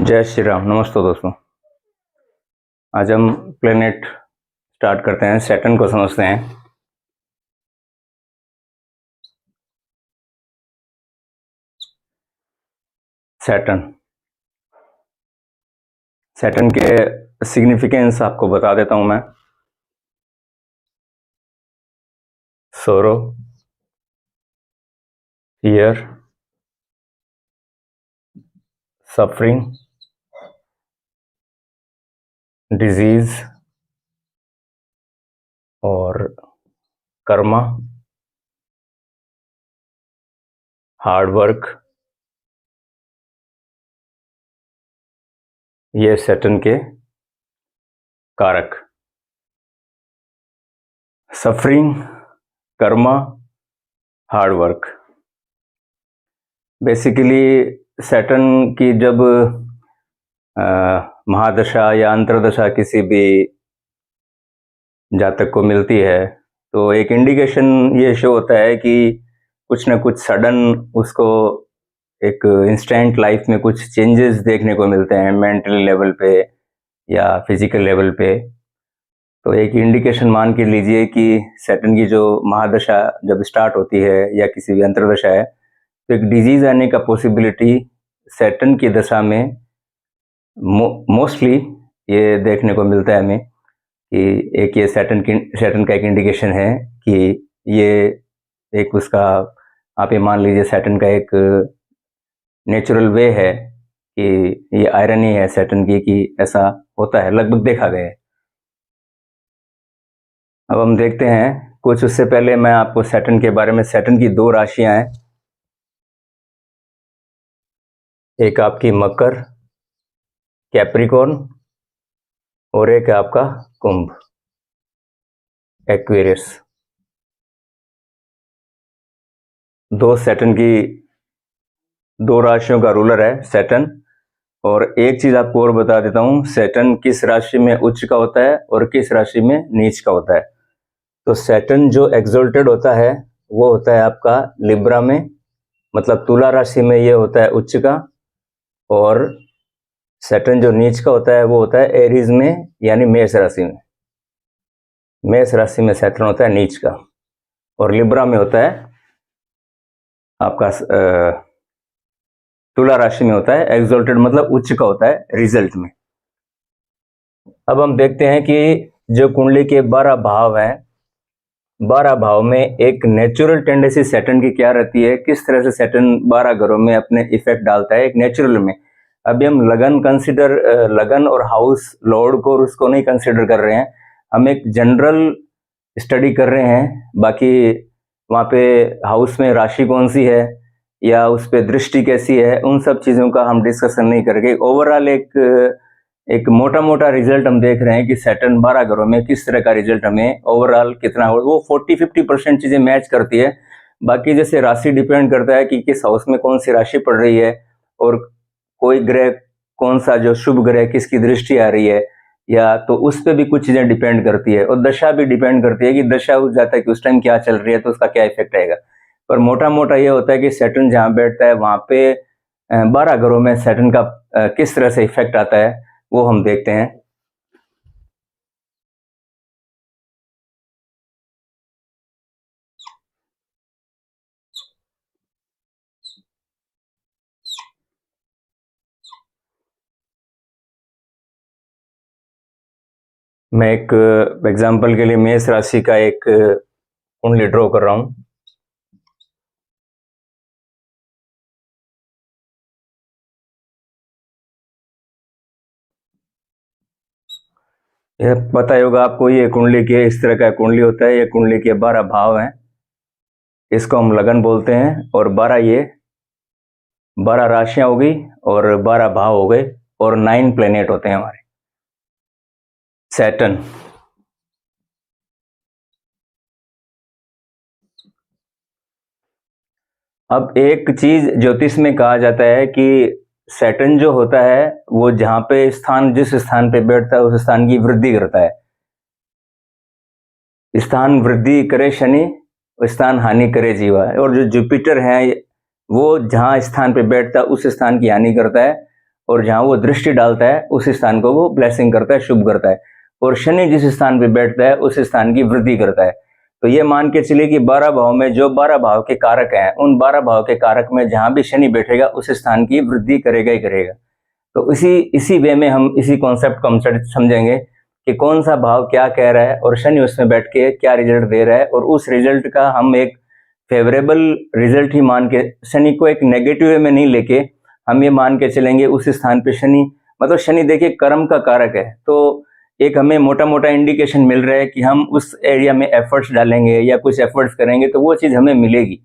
जय श्री राम। नमस्ते दोस्तों। आज हम प्लेनेट स्टार्ट करते हैं, सैटर्न को समझते हैं। सैटर्न के सिग्निफिकेंस आपको बता देता हूं मैं। सोरो, फियर, सफरिंग, डिजीज और कर्मा, हार्ड वर्क, ये सैटर्न के कारक। Suffering, Karma, hard work. Basically Saturn की जब महादशा या अंतर्दशा किसी भी जातक को मिलती है तो एक इंडिकेशन ये शो होता है कि कुछ ना कुछ सडन उसको एक इंस्टेंट लाइफ में कुछ चेंजेस देखने को मिलते हैं, मेंटल लेवल पे या फिजिकल लेवल पे। तो एक इंडिकेशन मान के लीजिए कि सैटर्न की जो महादशा जब स्टार्ट होती है या किसी भी अंतर्दशा है तो एक डिजीज आने का पॉसिबिलिटी सैटर्न की दशा में मोस्टली ये देखने को मिलता है हमें कि एक ये सैटर्न का एक इंडिकेशन है कि ये एक उसका आप ये मान लीजिए सैटर्न का एक नेचुरल वे है कि ये आयरनी है सैटर्न की कि ऐसा होता है, लगभग देखा गया है। अब हम देखते हैं कुछ उससे पहले मैं आपको सैटर्न के बारे में, सैटर्न की दो राशियां हैं, एक आपकी मकर कैप्रिकॉर्न और एक आपका कुंभ एक्वेरियस। दो सैटर्न की दो राशियों का रूलर है सैटर्न। और एक चीज आपको और बता देता हूं, सैटर्न किस राशि में उच्च का होता है और किस राशि में नीच का होता है। तो सैटर्न जो एक्सोल्टेड होता है वो होता है आपका लिब्रा में, मतलब तुला राशि में ये होता है उच्च का। और सैटर्न जो नीच का होता है वो होता है एरीज में, यानी मेष राशि में। मेष राशि में सैटर्न होता है नीच का और लिब्रा में होता है आपका तुला राशि में होता है एक्सोल्टेड, मतलब उच्च का होता है रिजल्ट में। अब हम देखते हैं कि जो कुंडली के 12 भाव हैं, 12 भाव में एक नेचुरल टेंडेंसी सैटर्न की क्या रहती है, किस तरह से सैटर्न 12 घरों में अपने इफेक्ट डालता है एक नेचुरल में। अभी हम लगन और हाउस लॉर्ड को और उसको नहीं कंसिडर कर रहे हैं, हम एक जनरल स्टडी कर रहे हैं। बाकी वहाँ पे हाउस में राशि कौन सी है या उस पर दृष्टि कैसी है, उन सब चीज़ों का हम डिस्कशन नहीं करेंगे। ओवरऑल एक मोटा मोटा रिजल्ट हम देख रहे हैं कि सैटर्न 12 घरों में किस तरह का रिजल्ट हमें ओवरऑल कितना हो, वो 40-50% चीज़ें मैच करती है। बाकी जैसे राशि डिपेंड करता है कि किस हाउस में कौन सी राशि पड़ रही है और कोई ग्रह कौन सा जो शुभ ग्रह किसकी दृष्टि आ रही है, या तो उस पर भी कुछ चीज़ें डिपेंड करती है। और दशा भी डिपेंड करती है कि दशा उस जाता है कि उस टाइम क्या चल रही है तो उसका क्या इफेक्ट आएगा। पर मोटा मोटा ये होता है कि सैटर्न जहाँ बैठता है वहाँ पे 12 घरों में सैटर्न का किस तरह से इफेक्ट आता है वो हम देखते हैं। मैं एक एग्जांपल के लिए मेष राशि का एक कुंडली ड्रॉ कर रहा हूं। यह पता ही होगा आपको, ये कुंडली के इस तरह का कुंडली होता है। ये कुंडली के 12 भाव हैं, इसको हम लगन बोलते हैं। और 12 राशियां हो गई और 12 भाव हो गए और 9 प्लेनेट होते हैं हमारे सैटर्न। अब एक चीज ज्योतिष में कहा जाता है कि सैटर्न जो होता है वो जहां पे स्थान, जिस स्थान पे बैठता है उस स्थान की वृद्धि करता है। स्थान वृद्धि करे शनि, स्थान हानि करे जीवा। और जो जुपिटर है वो जहां स्थान पे बैठता है उस स्थान की हानि करता है और जहाँ वो दृष्टि डालता है उस स्थान को वो ब्लेसिंग करता है, शुभ करता है। और शनि जिस स्थान पे बैठता है उस स्थान की वृद्धि करता है। तो ये मान के चलिए कि 12 भाव में जो 12 भाव के कारक हैं, उन 12 भाव के कारक में जहां भी शनि बैठेगा उस स्थान की वृद्धि करेगा ही करेगा। तो इसी वे में हम इसी कॉन्सेप्ट को हम समझेंगे कि कौन सा भाव क्या कह रहा है और शनि उसमें बैठ के क्या रिजल्ट दे रहा है, और उस रिजल्ट का हम एक फेवरेबल रिजल्ट ही मान के, शनि को एक नेगेटिव वे में नहीं लेके हम ये मान के चलेंगे उस स्थान पे शनि, मतलब शनि देखिए कर्म का कारक है, तो एक हमें मोटा मोटा इंडिकेशन मिल रहा है कि हम उस एरिया में एफर्ट्स डालेंगे या कुछ एफर्ट्स करेंगे तो वो चीज़ हमें मिलेगी।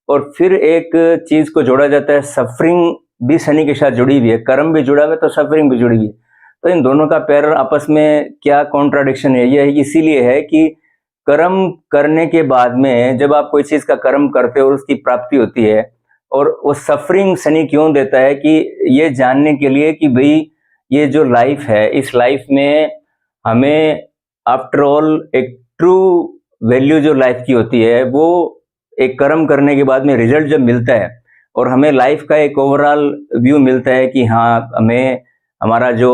और फिर एक चीज़ को जोड़ा जाता है, सफरिंग भी शनि के साथ जुड़ी हुई है, कर्म भी जुड़ा हुआ है तो सफरिंग भी जुड़ी हुई है। तो इन दोनों का पैरल आपस में क्या कॉन्ट्राडिक्शन है, यह इसीलिए है कि कर्म करने के बाद में जब आप कोई चीज़ का कर्म करते हो और उसकी प्राप्ति होती है, और वो सफरिंग शनि क्यों देता है कि ये जानने के लिए कि भाई ये जो लाइफ है, इस लाइफ में हमें आफ्टर ऑल एक ट्रू वैल्यू जो लाइफ की होती है, वो एक कर्म करने के बाद में रिजल्ट जब मिलता है और हमें लाइफ का एक ओवरऑल व्यू मिलता है कि हाँ, हमें हमारा जो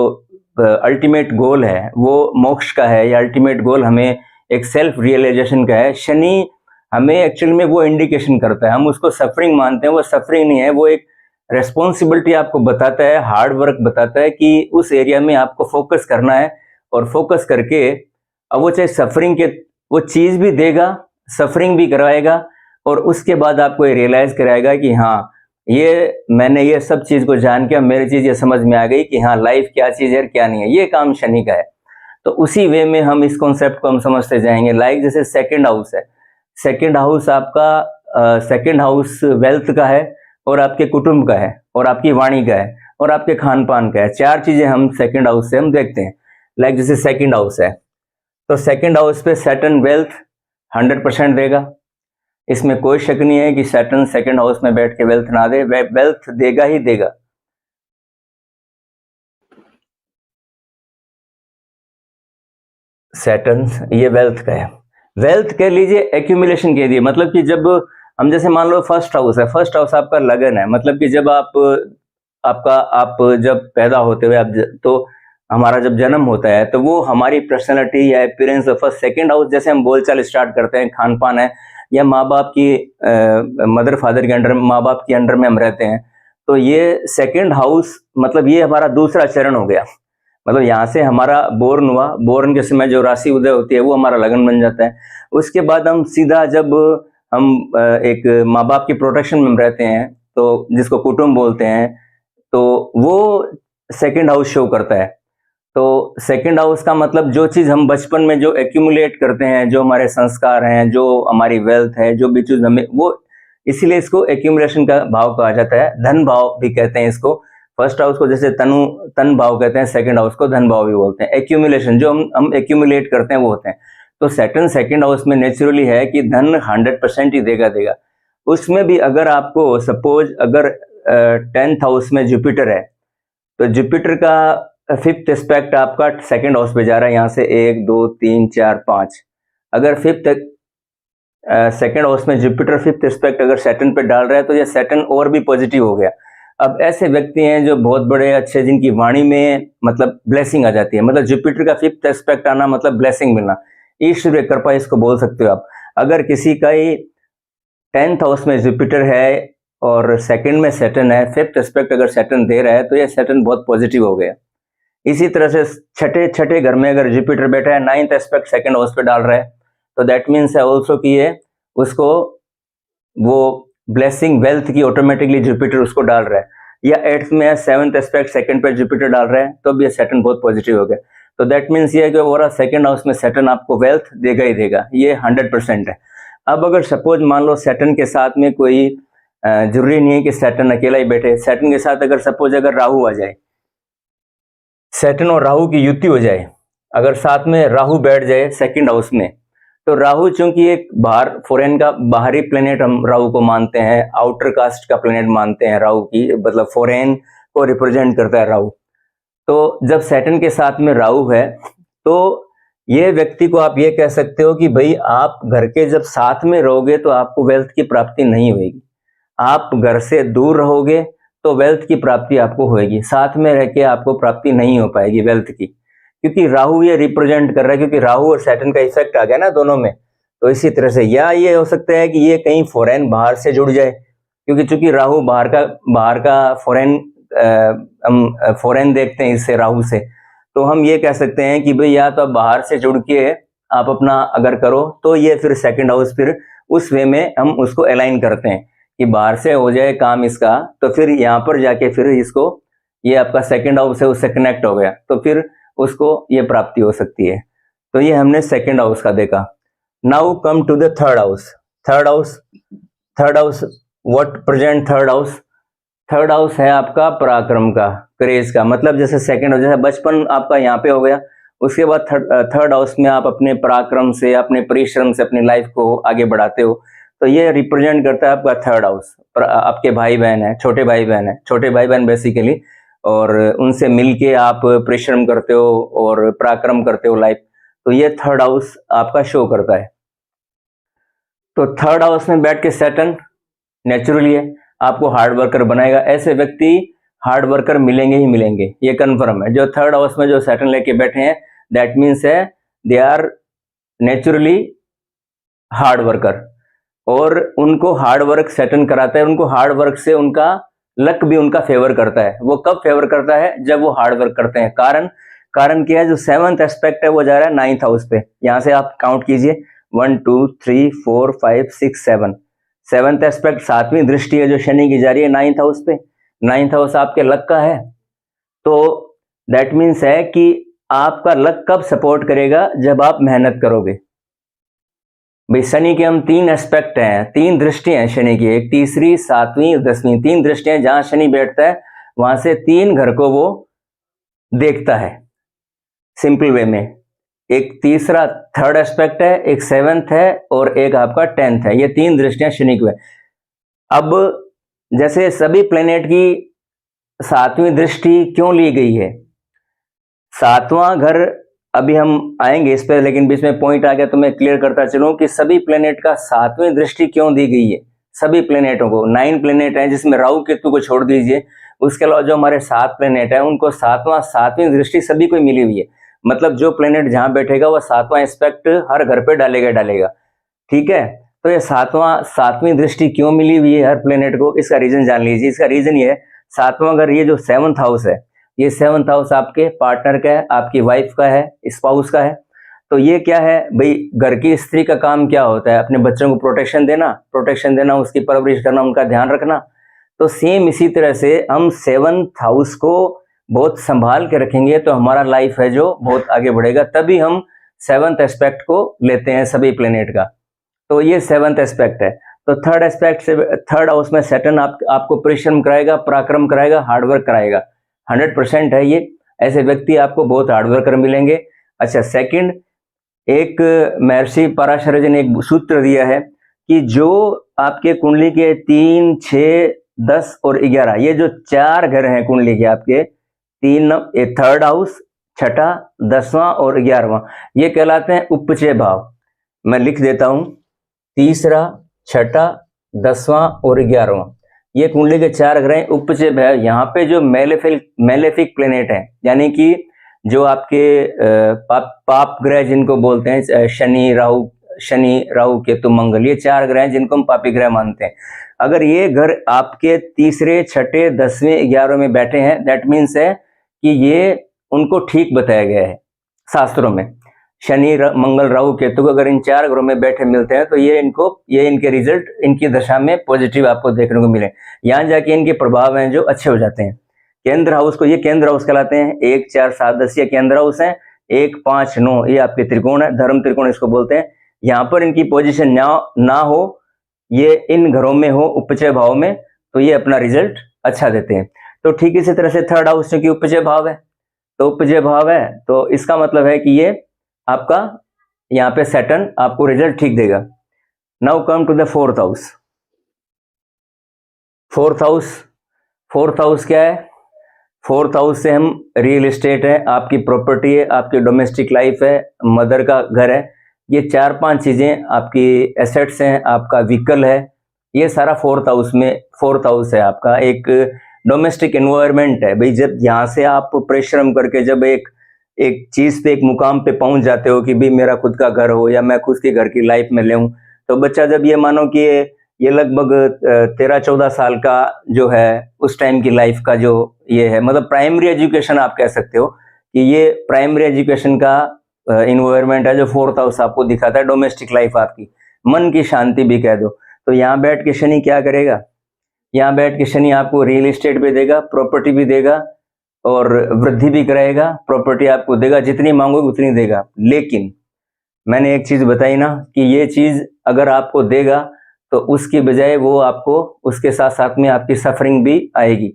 अल्टीमेट गोल है वो मोक्ष का है, या अल्टीमेट गोल हमें एक सेल्फ रियलाइजेशन का है। शनि हमें एक्चुअल में वो इंडिकेशन करता है, हम उसको सफरिंग मानते हैं, वो सफरिंग नहीं है, वो एक रेस्पॉन्सिबिलिटी आपको बताता है, हार्ड वर्क बताता है कि उस एरिया में आपको फोकस करना है, और फोकस करके अब वो चाहे सफरिंग के वो चीज़ भी देगा, सफरिंग भी करवाएगा, और उसके बाद आपको ये रियलाइज कराएगा कि हाँ, ये मैंने ये सब चीज़ को जान के मेरी चीज़ ये समझ में आ गई कि हाँ, लाइफ क्या चीज़ है क्या नहीं है, ये काम शनि का है। तो उसी वे में हम इस कॉन्सेप्ट को हम समझते जाएंगे। लाइक जैसे सेकंड हाउस है, सेकंड हाउस आपका सेकंड हाउस वेल्थ का है, और आपके कुटुंब का है, और आपकी वाणी का है, और आपके खान पान का है। 4 चीजें हम सेकंड हाउस से हम देखते हैं। लाइक जैसे सेकंड हाउस है, तो सेकंड हाउस पे सैटर्न वेल्थ 100% देगा, इसमें कोई शक नहीं है कि सैटर्न सेकंड हाउस में बैठ के वेल्थ ना दे, वेल्थ देगा ही देगा। सैटर्न ये वेल्थ का है, वेल्थ कह लीजिए, एक्यूमुलेशन कह दिए, मतलब कि जब हम जैसे मान लो फर्स्ट हाउस है, फर्स्ट हाउस आपका लगन है, मतलब कि जब आप जब पैदा होते हुए तो हमारा जब जन्म होता है तो वो हमारी पर्सनैलिटी या अपीयरेंस। फर्स्ट सेकंड हाउस जैसे हम बोलचाल स्टार्ट करते हैं, खान पान है, या माँ बाप की मदर फादर के अंडर, माँ बाप के अंडर में हम रहते हैं, तो ये सेकंड हाउस मतलब ये हमारा दूसरा चरण हो गया। मतलब यहाँ से हमारा बोर्न हुआ, बोर्न के समय जो राशि उदय होती है वो हमारा लगन बन जाता है। उसके बाद हम सीधा जब हम एक माँ बाप की प्रोटेक्शन में रहते हैं, तो जिसको कुटुंब बोलते हैं, तो वो सेकंड हाउस शो करता है। तो सेकंड हाउस का मतलब जो चीज हम बचपन में जो एक्यूमुलेट करते हैं, जो हमारे संस्कार हैं, जो हमारी वेल्थ है, जो भी चीज हमें, वो इसीलिए इसको एक्यूमुलेशन का भाव कहा जाता है। धन भाव भी कहते हैं इसको। फर्स्ट हाउस को जैसे तन भाव कहते हैं, सेकंड हाउस को धन भाव भी बोलते हैं। एक्यूमुलेशन जो हम एक्यूमुलेट करते हैं वो होते हैं। तो सैटर्न सेकंड हाउस में नेचुरली है कि धन 100% ही देगा। उसमें भी अगर आपको सपोज अगर 10th हाउस में जुपिटर है, तो जुपिटर का 5th एस्पेक्ट आपका सेकंड हाउस पे जा रहा है, यहाँ से 1 2 3 4 5। अगर 5th सेकंड हाउस में जुपिटर 5th एस्पेक्ट अगर सैटर्न पे डाल रहा है तो ये सैटर्न और भी पॉजिटिव हो गया। अब ऐसे व्यक्ति हैं जो बहुत बड़े अच्छे, जिनकी वाणी में मतलब ब्लेसिंग आ जाती है, मतलब जुपिटर का 5th एस्पेक्ट आना मतलब ब्लेसिंग मिलना, ईश्वरीय कृपा इसको बोल सकते हो आप। अगर किसी का ही 10th हाउस में जुपिटर है और सेकंड में सैटर्न है, 5th एस्पेक्ट अगर सैटर्न दे रहा है तो ये सैटर्न बहुत पॉजिटिव हो गया। इसी तरह से छठे घर में अगर जुपिटर बैठा है, 9th एस्पेक्ट सेकंड हाउस पे डाल रहा है, तो दैट मीन्स है ऑल्सो कि ये उसको वो ब्लेसिंग वेल्थ की ऑटोमेटिकली जुपिटर उसको डाल रहा है। या 8th में है, 7th एस्पेक्ट सेकंड पे जुपिटर डाल रहा है, तो भी ये सैटर्न बहुत पॉजिटिव हो गया। तो दैट मीन्स ये है कि ओवरऑल सेकंड हाउस में सैटर्न आपको वेल्थ देगा ही देगा, ये 100% है। अब अगर सपोज मान लो सैटर्न के साथ में कोई जरूरी नहीं है कि सैटर्न अकेला ही बैठे, सैटर्न के साथ अगर सपोज अगर राहु आ जाए, सैटर्न और राहु की युति हो जाए, अगर साथ में राहु बैठ जाए सेकंड हाउस में, तो राहु चूंकि एक बाहर फॉरेन का बाहरी प्लेनेट हम राहु को मानते हैं, आउटर कास्ट का प्लेनेट मानते हैं राहु की, मतलब फॉरेन को रिप्रेजेंट करता है राहु। तो जब सैटर्न के साथ में राहु है, तो ये व्यक्ति को आप ये कह सकते हो कि भाई आप घर के जब साथ में रहोगे तो आपको वेल्थ की प्राप्ति नहीं होगी। आप घर से दूर रहोगे तो वेल्थ की प्राप्ति आपको होएगी, साथ में रह के आपको प्राप्ति नहीं हो पाएगी वेल्थ की, क्योंकि राहु ये रिप्रेजेंट कर रहा है, क्योंकि राहु और सैटर्न का इफेक्ट आ गया ना दोनों में। तो इसी तरह से या ये हो सकता है कि ये कहीं फॉरेन बाहर से जुड़ जाए, क्योंकि चूंकि राहु बाहर का फॉरेन, हम फॉरेन देखते हैं इससे, राहु से, तो हम ये कह सकते हैं कि भाई या तो आप बाहर से जुड़ के आप अपना अगर करो तो ये फिर सेकंड हाउस, फिर उस वे में हम उसको अलाइन करते हैं कि बाहर से हो जाए काम इसका, तो फिर यहाँ पर जाके फिर इसको, ये आपका सेकंड हाउस है उससे कनेक्ट हो गया, तो फिर उसको ये प्राप्ति हो सकती है। तो ये हमने सेकंड हाउस का देखा। Now come to the third house. Third house what present third house? Third house है आपका पराक्रम का, क्रेज का, मतलब जैसे सेकंड हाउस, जैसे बचपन आपका यहाँ पे हो गया, उसके बाद थर्ड हाउस में आप अपने पराक्रम से, अपने परिश्रम से अपनी लाइफ को आगे बढ़ाते हो, तो ये रिप्रेजेंट करता है आपका थर्ड हाउस। आपके भाई बहन है, छोटे भाई बहन बेसिकली, और उनसे मिलके आप परिश्रम करते हो और पराक्रम करते हो लाइफ, तो ये थर्ड हाउस आपका शो करता है। तो थर्ड हाउस में बैठ के सैटर्न नेचुरली है, आपको हार्ड वर्कर बनाएगा। ऐसे व्यक्ति हार्ड वर्कर मिलेंगे ही मिलेंगे, ये कंफर्म है। जो थर्ड हाउस में जो सैटर्न लेके बैठे हैं, दैट मीन्स है they are naturally hard worker, और उनको हार्ड वर्क सैटर्न कराता है, उनको हार्ड वर्क से उनका लक भी उनका फेवर करता है। वो कब फेवर करता है? जब वो हार्ड वर्क करते हैं। कारण क्या है? जो सेवंथ एस्पेक्ट है वो जा रहा है नाइन्थ हाउस पे। यहां से आप काउंट कीजिए, 1 2 3 4 5 6 7, सेवंथ एस्पेक्ट, सातवीं दृष्टि है जो शनि की जा रही है नाइन्थ हाउस पे। नाइन्थ हाउस आपके लक का है, तो दैट मीन्स है कि आपका लक कब सपोर्ट करेगा? जब आप मेहनत करोगे। भाई शनि के हम 3 एस्पेक्ट हैं, 3 दृष्टियां हैं शनि की, एक तीसरी, 7वीं, 10वीं, 3 दृष्टियां। जहां शनि बैठता है वहां से 3 घर को वो देखता है सिंपल वे में। एक तीसरा थर्ड एस्पेक्ट है, एक 7th है और एक आपका 10th है। ये 3 दृष्टियां शनि की है। अब जैसे सभी प्लेनेट की 7वीं दृष्टि क्यों ली गई है? 7वां घर, अभी हम आएंगे इस पर, लेकिन बीच में पॉइंट आ गया तो मैं क्लियर करता चलूं कि सभी प्लेनेट का 7वीं दृष्टि क्यों दी गई है। सभी प्लेनेटों को, 9 प्लेनेट हैं जिसमें राहु केतु को छोड़ दीजिए, उसके अलावा जो हमारे 7 प्लेनेट हैं उनको 7वीं दृष्टि सभी को मिली हुई है। मतलब जो प्लेनेट जहां बैठेगा वो 7वां एस्पेक्ट हर घर पे डालेगा। ठीक है, तो ये 7वीं दृष्टि क्यों मिली हुई है हर प्लेनेट को, इसका रीजन जान लीजिए। इसका रीजन ये है, 7वां घर, ये जो 7th हाउस है, ये 7th हाउस आपके पार्टनर का है, आपकी वाइफ का है, स्पाउस का है। तो ये क्या है भाई, घर की स्त्री का काम क्या होता है? अपने बच्चों को प्रोटेक्शन देना, उसकी परवरिश करना, उनका ध्यान रखना। तो सेम इसी तरह से हम 7th हाउस को बहुत संभाल के रखेंगे तो हमारा लाइफ है जो बहुत आगे बढ़ेगा। तभी हम 7th एस्पेक्ट को लेते हैं सभी प्लेनेट का। तो ये 7th एस्पेक्ट है। तो थर्ड एस्पेक्ट से, थर्ड हाउस में सैटर्न आपको परिश्रम कराएगा, पराक्रम कराएगा, हार्डवर्क कराएगा। 100% है ये। ऐसे व्यक्ति आपको बहुत हार्डवर्कर मिलेंगे। अच्छा, सेकंड, एक महर्षि पराशर जी ने एक सूत्र दिया है कि जो आपके कुंडली के 3, 6, 10 और 11, ये जो 4 घर हैं कुंडली के आपके, 3, थर्ड हाउस, छठा, 10वां और 11वां, ये कहलाते हैं उपचय भाव। मैं लिख देता हूं, तीसरा, छठा, 10वां और 11वां, ये कुंडली के 4 ग्रह उपचय भाव। यहाँ पे जो मेलेफिक प्लेनेट है, यानी कि जो आपके पाप ग्रह जिनको बोलते हैं, शनि, राहु, केतु, मंगल, ये 4 ग्रह जिनको हम पापी ग्रह मानते हैं। अगर ये घर आपके तीसरे, छठे, 10वें, 11वें में बैठे हैं, दैट मीन्स है कि ये उनको ठीक बताया गया है शास्त्रों में। शनि, मंगल, राहु, केतु अगर इन 4 ग्रहों में बैठे मिलते हैं तो ये इनके रिजल्ट इनकी दशा में पॉजिटिव आपको देखने को मिले। यहाँ जाके इनके प्रभाव हैं जो अच्छे हो जाते हैं। केंद्र हाउस को, ये केंद्र हाउस कहलाते हैं। 1, 4, 7, 10 ये केंद्र हाउस हैं। 1, 5, 9 ये आपके त्रिकोण है, धर्म त्रिकोण इसको बोलते हैं। यहाँ पर इनकी पोजीशन ना हो, ये इन घरों में हो उपचय भाव में, तो ये अपना रिजल्ट अच्छा देते हैं। तो ठीक इसी तरह से थर्ड हाउस क्योंकि उपचय भाव है, तो उपचय भाव है तो इसका मतलब है कि ये आपका यहाँ पे सैटर्न आपको रिजल्ट ठीक देगा। Now come to the fourth house. Fourth house क्या है? फोर्थ हाउस से हम रियल एस्टेट है, आपकी प्रॉपर्टी है, आपकी डोमेस्टिक लाइफ है, मदर का घर है, ये 4-5 चीजें आपकी एसेट्स हैं, आपका व्हीकल है, ये सारा फोर्थ हाउस है आपका। एक डोमेस्टिक एनवायरनमेंट है भाई। जब यहाँ से आप परिश्रम करके जब एक एक चीज पे, एक मुकाम पे पहुंच जाते हो कि भाई मेरा खुद का घर हो या मैं खुद के घर की लाइफ में ले हूं, तो बच्चा जब ये मानो कि ये लगभग 13-14 साल का जो है उस टाइम की लाइफ का जो ये है, मतलब प्राइमरी एजुकेशन आप कह सकते हो कि ये प्राइमरी एजुकेशन का इन्वायरमेंट है जो 4th हाउस आपको दिखाता है, डोमेस्टिक लाइफ आपकी, मन की शांति भी कह दो। तो यहाँ बैठ के शनि क्या करेगा, यहाँ बैठ के शनि आपको रियल एस्टेट भी देगा, प्रॉपर्टी भी देगा और वृद्धि भी कराएगा, प्रॉपर्टी आपको देगा, जितनी मांगोगे उतनी देगा। लेकिन मैंने एक चीज बताई ना कि ये चीज अगर आपको देगा तो उसकी बजाय वो आपको उसके साथ साथ में आपकी सफरिंग भी आएगी।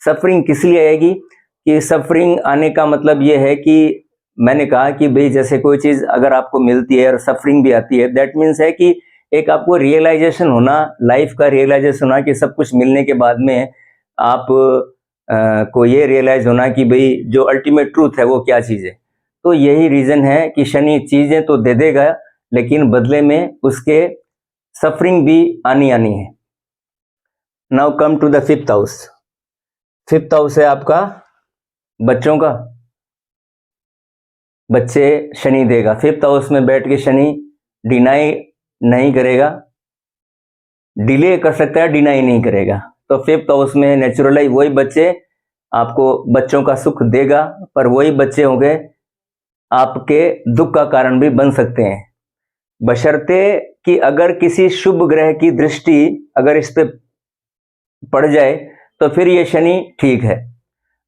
सफरिंग किस लिए आएगी कि सफरिंग आने का मतलब ये है कि मैंने कहा कि भाई जैसे कोई चीज अगर आपको मिलती है और सफरिंग भी आती है, दैट मीन्स है कि एक आपको रियलाइजेशन होना, लाइफ का रियलाइजेशन होना कि सब कुछ मिलने के बाद में आप को ये रियलाइज होना कि भाई जो अल्टीमेट ट्रूथ है वो क्या चीज है। तो यही रीजन है कि शनि चीजें तो दे देगा लेकिन बदले में उसके सफरिंग भी आनी है। Now come to the 5th house. 5th house है आपका बच्चों का, बच्चे शनि देगा। 5th हाउस में बैठ के शनि डिनाई नहीं करेगा, डिले कर सकता है, डिनाई नहीं करेगा। तो 5th हाउस में नेचुरली वही बच्चे आपको बच्चों का सुख देगा, पर वही बच्चे होंगे आपके दुख का कारण भी बन सकते हैं, बशर्ते कि अगर किसी शुभ ग्रह की दृष्टि अगर इस पे पड़ जाए तो फिर ये शनि ठीक है।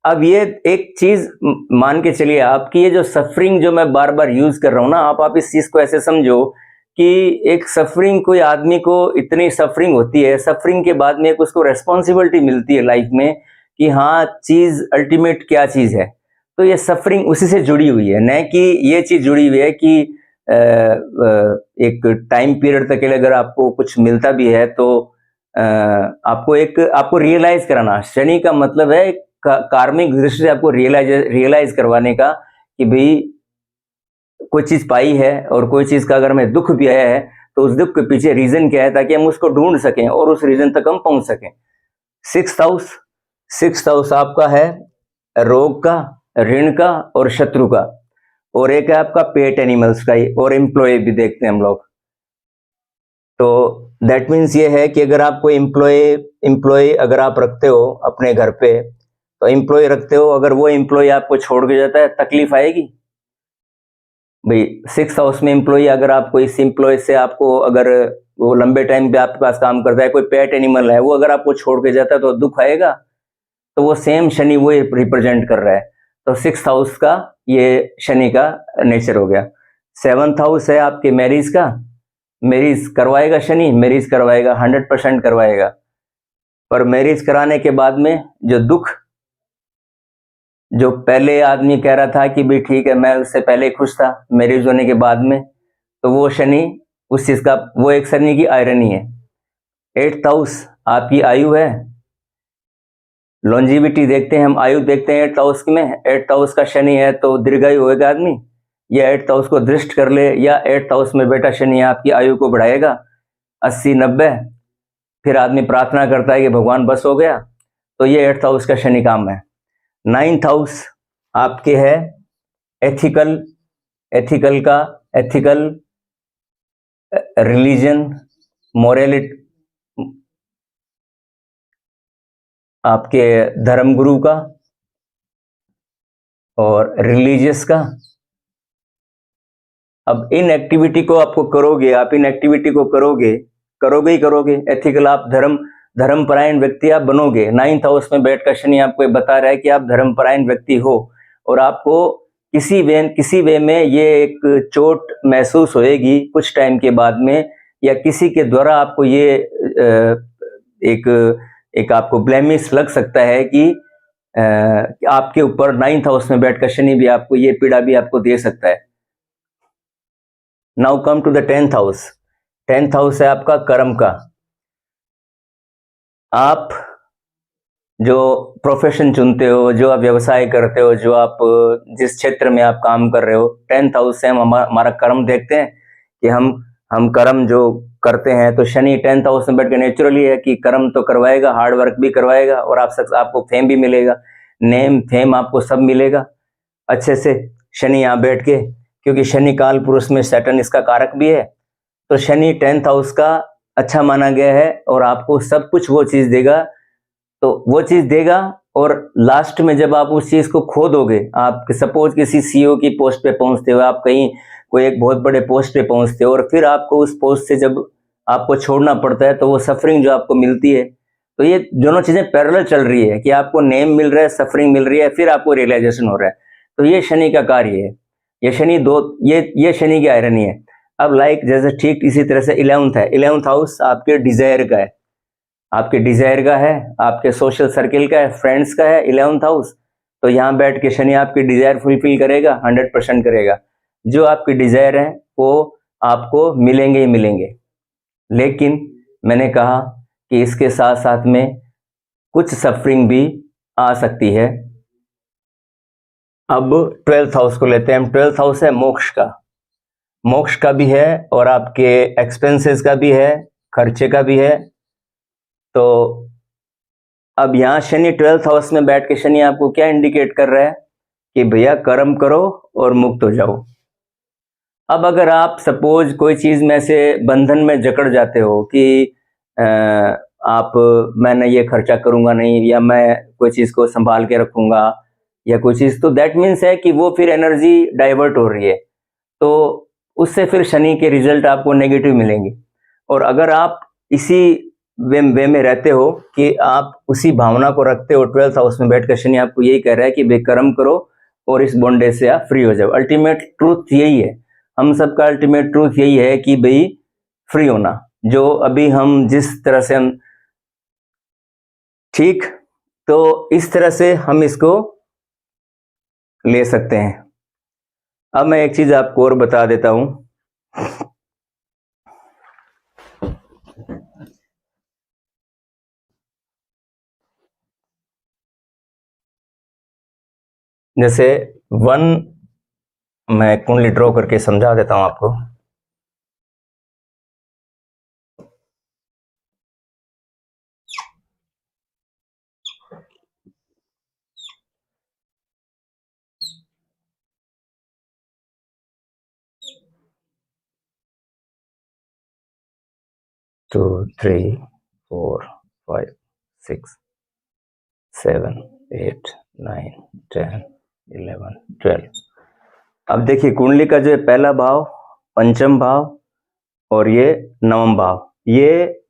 अब ये एक चीज मान के चलिए आपकी ये जो सफरिंग जो मैं बार बार यूज कर रहा हूं ना, आप इस चीज को ऐसे समझो कि एक सफरिंग, कोई आदमी को इतनी सफरिंग होती है, सफरिंग के बाद में एक उसको रेस्पॉन्सिबिलिटी मिलती है लाइफ में कि हाँ चीज अल्टीमेट क्या चीज है। तो ये सफरिंग उसी से जुड़ी हुई है, न कि ये चीज जुड़ी हुई है कि एक टाइम पीरियड तक के लिए अगर आपको कुछ मिलता भी है तो आपको रियलाइज कराना। शनि का मतलब है कार्मिक दृष्टि से आपको रियलाइज करवाने का कि भाई कोई चीज पाई है और कोई चीज का अगर हमें दुख भी आया है तो उस दुख के पीछे रीजन क्या है, ताकि हम उसको ढूंढ सकें और उस रीजन तक हम पहुंच सकें। 6th हाउस आपका है रोग का, ऋण का और शत्रु का, और एक है आपका पेट एनिमल्स का ही, और एम्प्लॉय भी देखते हैं हम लोग। तो दैट मीन्स ये है कि अगर आप कोई एम्प्लॉय अगर आप रखते हो अपने घर पे, तो एम्प्लॉय रखते हो, अगर वो एम्प्लॉय आपको छोड़ के जाता है तकलीफ आएगी भाई। 6th हाउस में एम्प्लॉय, अगर आपको इस एम्प्लॉय से आपको अगर वो लंबे टाइम पे आपके पास काम करता है, कोई पेट एनिमल है, वो अगर आपको छोड़ के जाता है तो दुख आएगा। तो वो सेम शनि वो रिप्रेजेंट कर रहा है। तो 6th हाउस का ये शनि का नेचर हो गया। 7th हाउस है आपके मैरिज का, मैरिज करवाएगा शनि, मैरिज करवाएगा, 100% करवाएगा। पर मैरिज कराने के बाद में जो दुख, जो पहले आदमी कह रहा था कि भी ठीक है मैं उससे पहले खुश था, मैरिज होने के बाद में, तो वो शनि उस चीज का, वो एक शनि की आयरनी है। 8th हाउस आपकी आयु है, लॉन्जिविटी देखते हैं हम, आयु देखते हैं 8th हाउस में। 8th हाउस का शनि है तो दीर्घायु होएगा आदमी, या 8th हाउस को दृष्ट कर ले, या 8th हाउस में बेटा शनि आपकी आयु को बढ़ाएगा 80-90। फिर आदमी प्रार्थना करता है कि भगवान बस हो गया। तो ये 8th हाउस का शनि काम है। 9th हाउस आपके है एथिकल रिलीजन, मोरलिटी, आपके धर्मगुरु का और रिलीजियस का। अब इन एक्टिविटी को आपको करोगे, आप इन एक्टिविटी को करोगे ही करोगे, एथिकल, आप धर्मपरायण व्यक्ति आप बनोगे। 9th हाउस में बैठकर शनि आपको बता रहा है कि आप धर्मपरायण व्यक्ति हो, और आपको किसी वे में ये एक चोट महसूस होएगी कुछ टाइम के बाद में, या किसी के द्वारा आपको ये एक आपको ब्लेमिश लग सकता है कि आपके ऊपर 9th हाउस में बैठकर शनि भी आपको ये पीड़ा भी आपको दे सकता है। Now come to the 10th house. 10th house है आपका कर्म का। आप जो प्रोफेशन चुनते हो, जो आप व्यवसाय करते हो, जो आप जिस क्षेत्र में आप काम कर रहे हो, 10th हाउस से हम हमारा कर्म देखते हैं कि हम कर्म जो करते हैं तो शनि 10th हाउस में बैठ के नेचुरली है कि कर्म तो करवाएगा, हार्ड वर्क भी करवाएगा और आपको फेम भी मिलेगा, नेम फेम आपको सब मिलेगा अच्छे से शनि यहाँ बैठ के, क्योंकि शनि काल पुरुष में सैटर्न इसका कारक भी है। तो शनि 10th हाउस का अच्छा माना गया है और आपको सब कुछ वो चीज देगा, तो वो चीज देगा और लास्ट में जब आप उस चीज को खो दोगे, आप सपोज किसी सीईओ की पोस्ट पे पहुंचते हो, आप कहीं कोई एक बहुत बड़े पोस्ट पे पहुंचते हो और फिर आपको उस पोस्ट से जब आपको छोड़ना पड़ता है तो वो सफरिंग जो आपको मिलती है, तो ये दोनों चीजें पैरेलल चल रही है कि आपको नेम मिल रहा है, सफरिंग मिल रही है, फिर आपको रियलाइजेशन हो रहा है। तो ये शनि का कार्य है, ये शनि ये शनि की आयरनी है। अब जैसे ठीक इसी तरह से 11th है, 11th हाउस आपके डिजायर का है, आपके डिजायर का है, आपके सोशल सर्किल का है, फ्रेंड्स का है 11th हाउस। तो यहाँ बैठ के शनि आपकी डिजायर फुलफिल करेगा, 100% करेगा। जो आपकी डिजायर है वो आपको मिलेंगे ही मिलेंगे, लेकिन मैंने कहा कि इसके साथ साथ में कुछ सफरिंग भी आ सकती है। अब 12th हाउस को लेते हैं हम। 12th हाउस है मोक्ष का भी है और आपके एक्सपेंसेस का भी है, खर्चे का भी है। तो अब यहाँ शनि 12th हाउस में बैठ के शनि आपको क्या इंडिकेट कर रहा है कि भैया कर्म करो और मुक्त हो जाओ। अब अगर आप सपोज कोई चीज में से बंधन में जकड़ जाते हो कि मैंने ये खर्चा करूंगा नहीं, या मैं कोई चीज को संभाल के रखूंगा या कोई चीज, तो दैट मीन्स है कि वो फिर एनर्जी डाइवर्ट हो रही है, तो उससे फिर शनि के रिजल्ट आपको नेगेटिव मिलेंगे। और अगर आप इसी वे में रहते हो कि आप उसी भावना को रखते हो, 12th हाउस में बैठकर शनि आपको यही कह रहा है कि बेकर्म करो और इस बॉन्डेज से आप फ्री हो जाओ। अल्टीमेट ट्रूथ यही है, हम सबका अल्टीमेट ट्रूथ यही है कि भाई फ्री होना, जो अभी हम जिस तरह से हम ठीक, तो इस तरह से हम इसको ले सकते हैं। अब मैं एक चीज आपको और बता देता हूं, जैसे मैं कुंडली ड्रॉ करके समझा देता हूं आपको। टू 3 4 5 6 7 8 9 10 11 12। अब देखिए कुंडली का जो है पहला भाव, पंचम भाव और ये नवम भाव, ये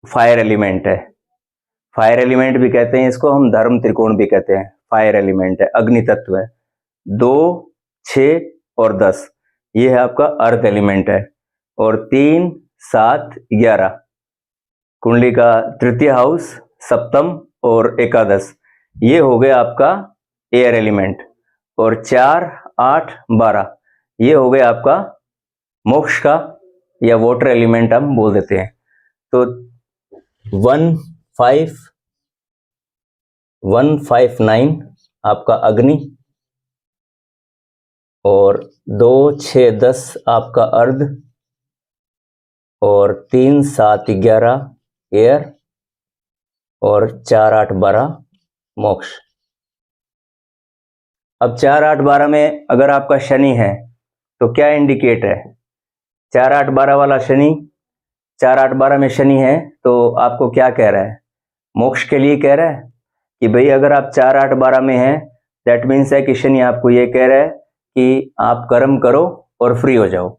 फायर एलिमेंट है। फायर एलिमेंट भी कहते हैं इसको, हम धर्म त्रिकोण भी कहते हैं। फायर एलिमेंट है, अग्नि तत्व है। 2 6 और 10 ये है आपका अर्थ एलिमेंट है। और 3 7 11 कुंडली का तृतीय हाउस, सप्तम और एकादश, ये हो गया आपका एयर एलिमेंट। और 4 8 12 ये हो गया आपका मोक्ष का या वाटर एलिमेंट हम बोल देते हैं। तो 1 5 1 5 9 आपका अग्नि, और 2 6 10 आपका अर्ध, और 3 7 11 एयर, और 4 8 12 मोक्ष। अब 4 8 12 में अगर आपका शनि है तो क्या इंडिकेट है? 4 8 12 वाला शनि, 4 8 12 में शनि है तो आपको क्या कह रहा है? मोक्ष के लिए कह रहा है कि भाई अगर आप 4 8 12 में हैं, दैट मीन्स है कि शनि आपको ये कह रहा है कि आप कर्म करो और फ्री हो जाओ,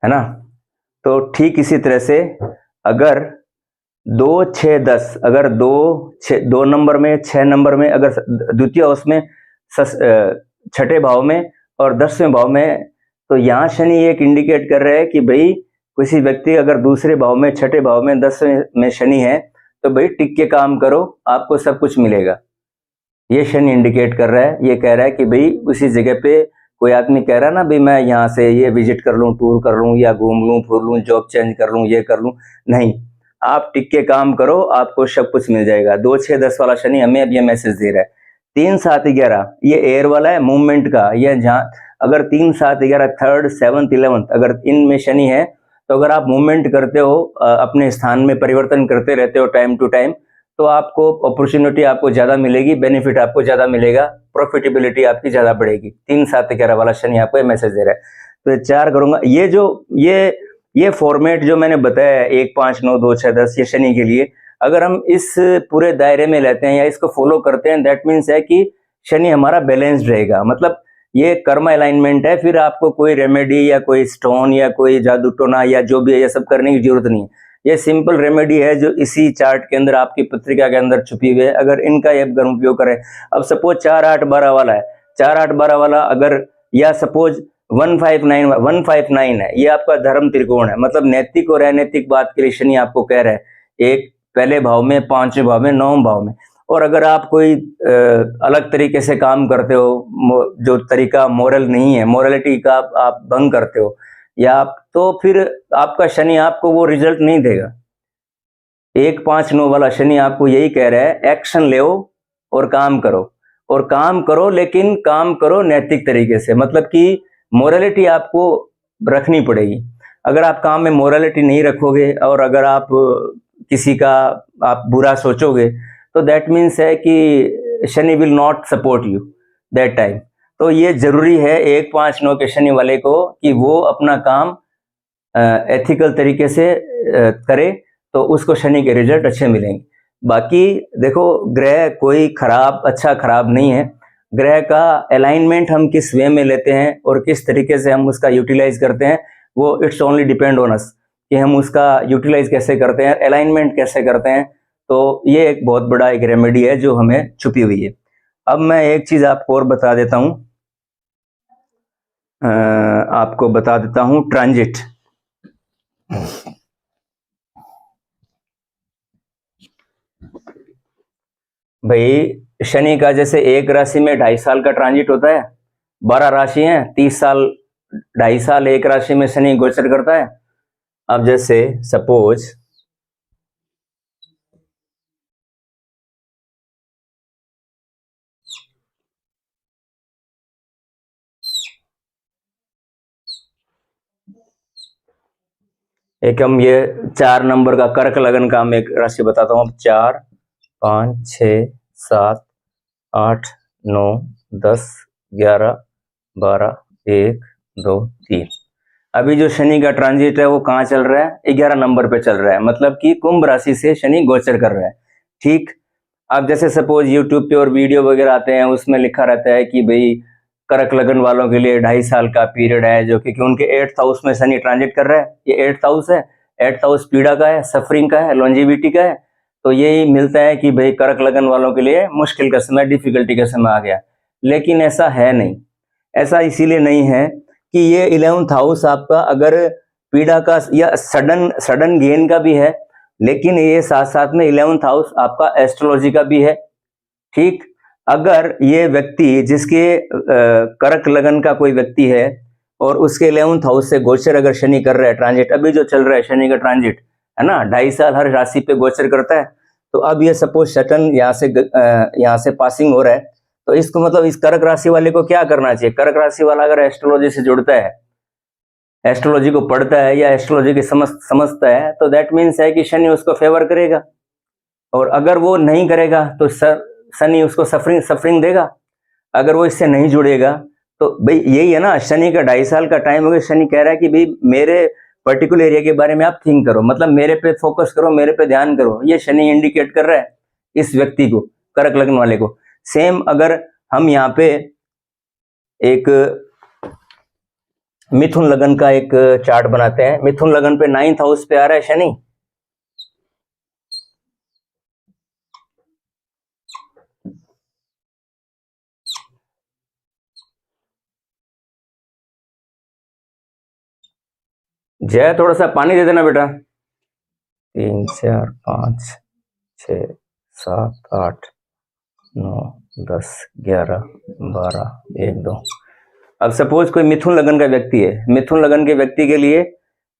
है ना। तो ठीक इसी तरह से अगर 2 6 10, अगर 2 नंबर में, 6 नंबर में, अगर द्वितीय हाउस में, छठे भाव में और 10वें भाव में, तो यहाँ शनि एक इंडिकेट कर रहा है कि भाई किसी व्यक्ति अगर दूसरे भाव में, छठे भाव में, 10वें में शनि है तो भाई टिक के काम करो, आपको सब कुछ मिलेगा। ये शनि इंडिकेट कर रहा है, ये कह रहा है कि भाई उसी जगह पे कोई आदमी कह रहा है ना भाई मैं यहाँ से ये विजिट कर लूँ, टूर कर लूँ, या घूम लूँ, फिर लूँ, जॉब चेंज कर लूँ, ये कर लूँ, नहीं, आप टिक के काम करो, आपको सब कुछ मिल जाएगा। 2 6 10 वाला शनि हमें अब ये मैसेज दे रहा है। 3 7 11 ये एयर वाला है, मूवमेंट का, ये जहाँ अगर 3, 7, 11, 3rd, 7th, 11th अगर इनमें शनि है, तो अगर आप मूवमेंट करते हो, अपने स्थान में परिवर्तन करते रहते हो टाइम टू टाइम, तो आपको अपॉर्चुनिटी आपको ज्यादा मिलेगी, बेनिफिट आपको ज्यादा मिलेगा, प्रॉफिटेबिलिटी आपकी ज्यादा बढ़ेगी। 3, 7, 11 वाला शनि आपको ये मैसेज दे रहा है। तो 4 करूंगा। ये फॉर्मेट जो मैंने बताया 1, 5, 9, 2, 6, 10 ये शनि के लिए, अगर हम इस पूरे दायरे में लेते हैं या इसको फॉलो करते हैं, दैट मीन्स है कि शनि हमारा बैलेंस्ड रहेगा। मतलब ये कर्म अलाइनमेंट है, फिर आपको कोई रेमेडी या कोई स्टोन या कोई जादू टोना या जो भी है ये सब करने की जरूरत नहीं है। ये सिंपल रेमेडी है जो इसी चार्ट के अंदर, आपकी पत्रिका के अंदर छुपी हुई है। अगर इनका ये अगर उपयोग करें, अब सपोज 4, 8, 12 वाला है, 4, 8, 12 वाला अगर, या सपोज 159 है, ये आपका धर्म त्रिकोण है। मतलब नैतिक और अनैतिक बात के लिए शनि आपको कह रहा है, एक पहले भाव में, 5वें भाव में, 9वें भाव में। और अगर आप कोई अलग तरीके से काम करते हो, जो तरीका मोरल नहीं है, मोरलिटी का आप भंग करते हो, या आप, तो फिर आपका शनि आपको वो रिजल्ट नहीं देगा। 1, 5, 9 वाला शनि आपको यही कह रहा है, एक्शन ले और काम करो, और काम करो, लेकिन काम करो नैतिक तरीके से। मतलब कि मोरलिटी आपको रखनी पड़ेगी। अगर आप काम में मोरलिटी नहीं रखोगे और अगर आप किसी का आप बुरा सोचोगे, तो दैट मीन्स है कि Shani will not support you that time. तो ये जरूरी है 1, 5, 9 के शनि वाले को कि वो अपना काम एथिकल तरीके से करे, तो उसको शनि के रिजल्ट अच्छे मिलेंगे। बाकी देखो, ग्रह कोई खराब, अच्छा खराब नहीं है। ग्रह का अलाइनमेंट हम किस वे में लेते हैं और किस तरीके से हम उसका यूटिलाइज करते हैं, वो it's only depend on us कि हम उसका यूटिलाइज कैसे करते हैं, अलाइनमेंट कैसे करते हैं। तो ये एक बहुत बड़ा एक रेमेडी है जो हमें छुपी हुई है। अब मैं एक चीज आपको और बता देता हूं, ट्रांजिट। भाई शनि का जैसे एक राशि में 2.5 साल का ट्रांजिट होता है, 12 राशि हैं, 30 साल, 2.5 साल एक राशि में शनि गोचर करता है। अब जैसे सपोज एक हम ये 4 नंबर का कर्क लगन का हम एक राशि बताता हूँ। 4, 5, 6, 7, 8, 9, 10, 11, 12, 1, 2, 3। अभी जो शनि का ट्रांजिट है वो कहाँ चल रहा है? 11 नंबर पे चल रहा है। मतलब कि कुंभ राशि से शनि गोचर कर रहा है। ठीक। अब जैसे सपोज यूट्यूब पे और वीडियो वगैरह आते हैं, उसमें लिखा रहता है कि भाई कर्क लगन वालों के लिए 2.5 साल का पीरियड है, जो कि उनके 8th हाउस में शनि ट्रांजिट कर रहा है। ये 8th हाउस है, 8th हाउस पीड़ा का है, सफरिंग का है, लॉन्जिविटी का है। तो यही मिलता है कि भाई कर्क लगन वालों के लिए मुश्किल का समय, डिफिकल्टी का समय आ गया। लेकिन ऐसा है नहीं। ऐसा इसीलिए नहीं है कि ये 11th हाउस आपका अगर पीड़ा का या सडन गेन का भी है, लेकिन ये साथ साथ में 11th हाउस आपका एस्ट्रोलॉजी का भी है। ठीक। अगर ये व्यक्ति जिसके कर्क लगन का कोई व्यक्ति है और उसके 11th हाउस से गोचर अगर शनि कर रहा है ट्रांजिट, अभी जो चल रहा है शनि का ट्रांजिट है ना, 2.5 साल हर राशि पे गोचर करता है। तो अब ये सपोज सटन यहाँ से पासिंग हो रहा है, तो इसको मतलब इस कर्क राशि वाले को क्या करना चाहिए? कर्क राशि वाला अगर एस्ट्रोलॉजी से जुड़ता है, एस्ट्रोलॉजी को पढ़ता है या एस्ट्रोलॉजी की समझता है, तो दैट मीन्स है कि शनि उसको फेवर करेगा। और अगर वो नहीं करेगा तो शनि उसको सफरिंग देगा। अगर वो इससे नहीं जुड़ेगा तो भाई यही है ना, शनि का 2.5 साल का टाइम हो गया। शनि कह रहा है कि भाई मेरे पर्टिकुलर एरिया के बारे में आप थिंक करो, मतलब मेरे पे फोकस करो, मेरे पे ध्यान करो। ये शनि इंडिकेट कर रहा है इस व्यक्ति को, कर्क लग्न वाले को। सेम अगर हम यहाँ पे एक मिथुन लगन का एक चार्ट बनाते हैं, मिथुन लगन पे 9th हाउस पे आ रहा है शनि। जय, थोड़ा सा पानी दे देना बेटा। 3, 4, 5, 6, 7, 8, 9, 10, 11, 12, 1, 2। अब सपोज कोई मिथुन लगन का व्यक्ति है, मिथुन लगन के व्यक्ति के लिए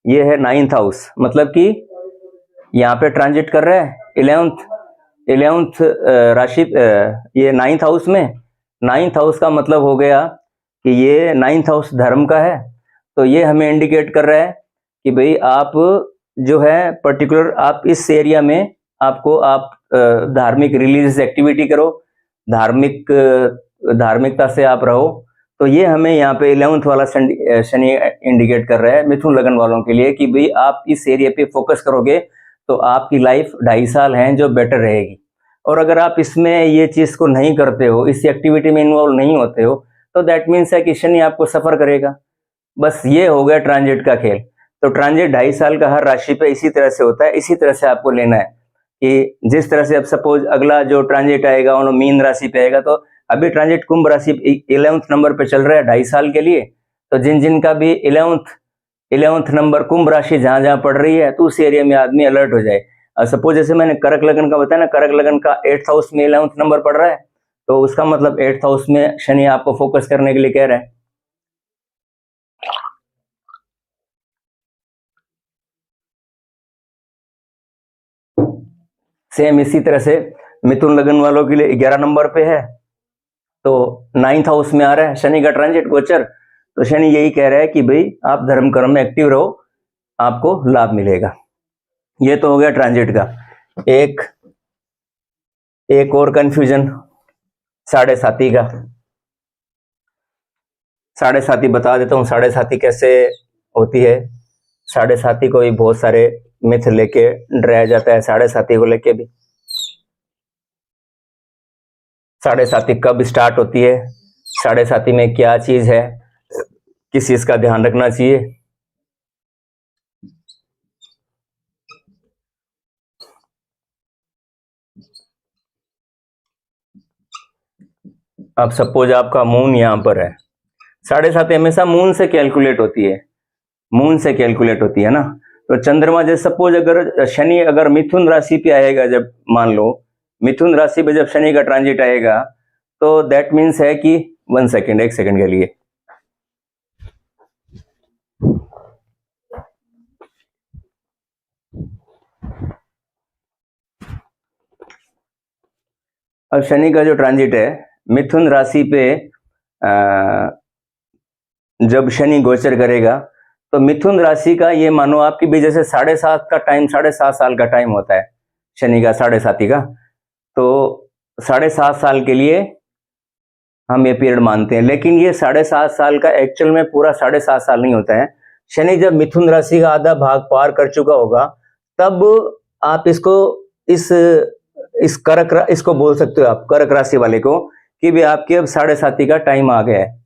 ये है 9th हाउस, मतलब कि यहाँ पे ट्रांजिट कर रहा है 11th राशि, ये 9th हाउस में। 9th हाउस का मतलब हो गया कि ये 9th हाउस धर्म का है, तो ये हमें इंडिकेट कर रहा है कि भाई आप जो है पर्टिकुलर आप इस एरिया में आपको आप धार्मिक रिलीजियस एक्टिविटी करो, धार्मिकता से आप रहो। तो ये हमें यहाँ पे 11th वाला शनि इंडिकेट कर रहा है मिथुन लगन वालों के लिए कि भाई आप इस एरिया पे फोकस करोगे तो आपकी लाइफ 2.5 साल हैं जो बेटर रहेगी। और अगर आप इसमें ये चीज को नहीं करते हो, इस एक्टिविटी में इन्वॉल्व नहीं होते हो, तो दैट मीन्स है कि शनि आपको सफर करेगा। बस ये हो गया ट्रांजिट का खेल। तो ट्रांजिट 2.5 साल का हर राशि पे इसी तरह से होता है, इसी तरह से आपको लेना है कि जिस तरह से अब सपोज अगला जो ट्रांजिट आएगा वो मीन राशि पे आएगा, तो अभी ट्रांजिट कुंभ राशि 11th नंबर पे चल रहा है 2.5 साल के लिए। तो जिन का भी 11th नंबर कुंभ राशि जहां जहां पड़ रही है तो उस एरिया में आदमी अलर्ट हो जाए। सपोज जैसे मैंने कर्क लगन का बताया ना, कर्क लगन का 8th हाउस में 11th नंबर पड़ रहा है, तो उसका मतलब 8th हाउस में शनि आपको फोकस करने के लिए कह रहा है। सेम इसी तरह से मिथुन लगन वालों के लिए 11 नंबर पे है, तो 9th हाउस में आ रहा है शनि का ट्रांजिट गोचर। तो शनि यही कह रहा है कि भाई आप धर्म कर्म में एक्टिव रहो, आपको लाभ मिलेगा। ये तो हो गया ट्रांजिट का। एक और कंफ्यूजन साढ़े साथी का। साढ़े साथी बता देता हूँ साढ़े साथी कैसे होती है। साढ़े साथी को भी बहुत सारे मिथ लेके डराया जाता है। साढ़े साथी को लेके भी, साढ़े साथी कब स्टार्ट होती है, साढ़े साथी में क्या चीज है, किस चीज का ध्यान रखना चाहिए। अब सपोज आपका मून यहां पर है, साढ़े साथी हमेशा मून से कैलकुलेट होती है, मून से कैलकुलेट होती है ना। तो चंद्रमा जैसे सपोज अगर शनि अगर मिथुन राशि पे आएगा, जब मान लो मिथुन राशि पे जब शनि का ट्रांजिट आएगा, तो दैट मीन्स है कि 1 सेकेंड, 1 सेकेंड के लिए, अब शनि का जो ट्रांजिट है मिथुन राशि पे जब शनि गोचर करेगा, तो मिथुन राशि का ये मानो आपकी भी जैसे 7.5 का टाइम, 7.5 साल का टाइम होता है शनि का, साढ़े साथी का। तो 7.5 साल के लिए हम ये पीरियड मानते हैं, लेकिन ये 7.5 साल का एक्चुअल में पूरा 7.5 साल नहीं होता है। शनि जब मिथुन राशि का आधा भाग पार कर चुका होगा, तब आप इसको इसको बोल सकते हो आप कर्क राशि वाले को कि भी आपके अब 7.5 का टाइम आ गया है।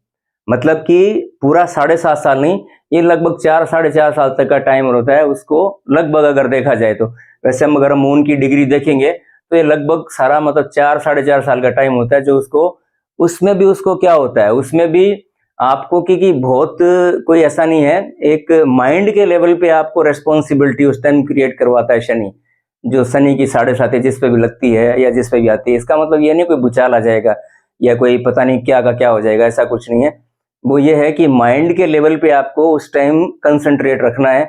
मतलब कि पूरा 7.5 साल नहीं, ये लगभग 4 साढ़े 4 साल तक का टाइम होता है उसको, लगभग अगर देखा जाए तो। वैसे हम अगर मून की डिग्री देखेंगे तो ये लगभग सारा मतलब 4 साढ़े 4 साल का टाइम होता है जो उसको, उसमें भी उसको क्या होता है, उसमें भी आपको क्योंकि बहुत कोई ऐसा नहीं है, एक माइंड के लेवल पे आपको रेस्पॉन्सिबिलिटी उस टाइम क्रिएट करवाता है शनि। जो शनि की 7.5 जिस पे भी लगती है या जिस पे भी आती है, इसका मतलब ये नहीं कोई भूचाल आ जाएगा या कोई पता नहीं क्या का क्या हो जाएगा, ऐसा कुछ नहीं है। वो ये है कि माइंड के लेवल पे आपको उस टाइम कंसंट्रेट रखना है।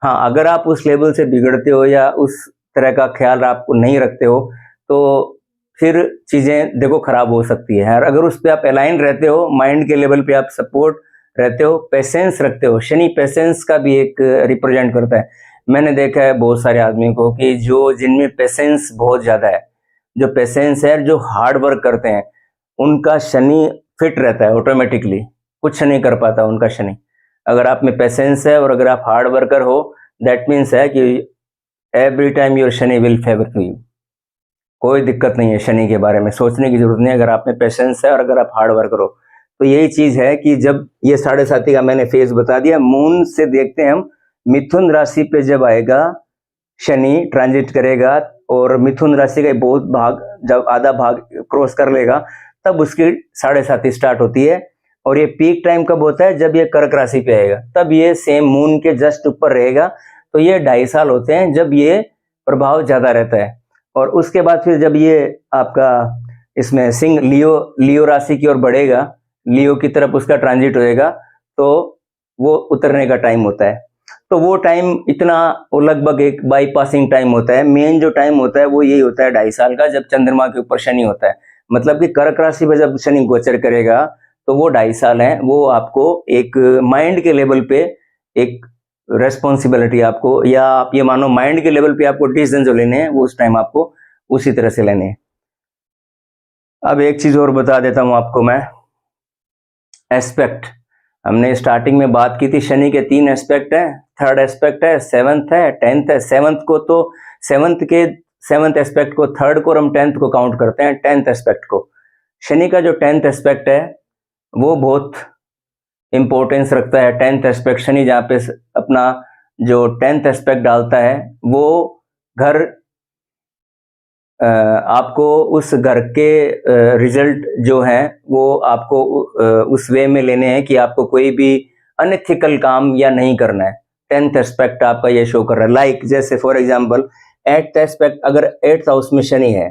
हाँ, अगर आप उस लेवल से बिगड़ते हो या उस तरह का ख्याल आप नहीं रखते हो, तो फिर चीजें देखो खराब हो सकती है। और अगर उस पर आप अलाइन रहते हो, माइंड के लेवल पे आप सपोर्ट रहते हो, पेशेंस रखते हो, शनि पेशेंस का भी एक रिप्रेजेंट करता है। मैंने देखा है बहुत सारे आदमी को कि जो जिनमें पेशेंस बहुत ज्यादा है, जो पेशेंस है, जो हार्ड वर्क करते हैं, उनका शनि फिट रहता है ऑटोमेटिकली, कुछ नहीं कर पाता उनका शनि। अगर आप में पेशेंस है और अगर आप हार्ड वर्कर हो, दैट मीन्स है कि every time your Shani will favour to you. कोई दिक्कत नहीं है शनि के बारे में, सोचने की जरूरत नहीं है अगर आप में पेशेंस है और अगर आप हार्ड वर्कर हो। तो यही चीज है कि जब ये 7.5 का मैंने फेज बता दिया, मून से देखते हैं हम, मिथुन राशि पे जब आएगा शनि ट्रांजिट करेगा और मिथुन राशि का बहुत भाग जब आधा भाग क्रॉस कर लेगा, तब उसकी 7.5 स्टार्ट होती है। और ये पीक टाइम कब होता है, जब ये कर्क राशि पे आएगा, तब ये सेम मून के जस्ट ऊपर रहेगा। तो ये 2.5 साल होते हैं जब ये प्रभाव ज्यादा रहता है। और उसके बाद फिर जब ये आपका इसमें सिंह लियो राशि की ओर बढ़ेगा, लियो की तरफ उसका ट्रांजिट होएगा, तो वो उतरने का टाइम होता है। तो वो टाइम इतना, वो लगभग एक बाईपासिंग टाइम होता है। मेन जो टाइम होता है वो यही होता है 2.5 साल का, जब चंद्रमा के ऊपर शनि होता है। मतलब कि कर्क राशि में जब शनि गोचर करेगा, तो वो 2.5 साल है, वो आपको एक माइंड के लेवल पे एक रेस्पॉन्सिबिलिटी आपको, या आप ये मानो माइंड के लेवल पे आपको डिसीजन जो लेने हैं वो उस टाइम आपको उसी तरह से लेने हैं। अब एक चीज और बता देता हूं आपको मैं, एस्पेक्ट। हमने स्टार्टिंग में बात की थी शनि के 3 एस्पेक्ट हैं, थर्ड एस्पेक्ट है, सेवंथ है, 10th है। सेवंथ एस्पेक्ट को, थर्ड को और हम 10th को काउंट करते हैं, 10th एस्पेक्ट को। शनि का जो 10th एस्पेक्ट है वो बहुत इंपॉर्टेंस रखता है। 10th एस्पेक्ट शनि जहाँ पे अपना जो 10th एस्पेक्ट डालता है, वो घर आपको उस घर के रिजल्ट जो हैं वो आपको उस वे में लेने हैं कि आपको कोई भी अनएथिकल काम या नहीं करना है। 10th एस्पेक्ट आपका ये शो कर रहा है। लाइक जैसे फॉर एग्जांपल 8th एस्पेक्ट, अगर 8th हाउस में शनि है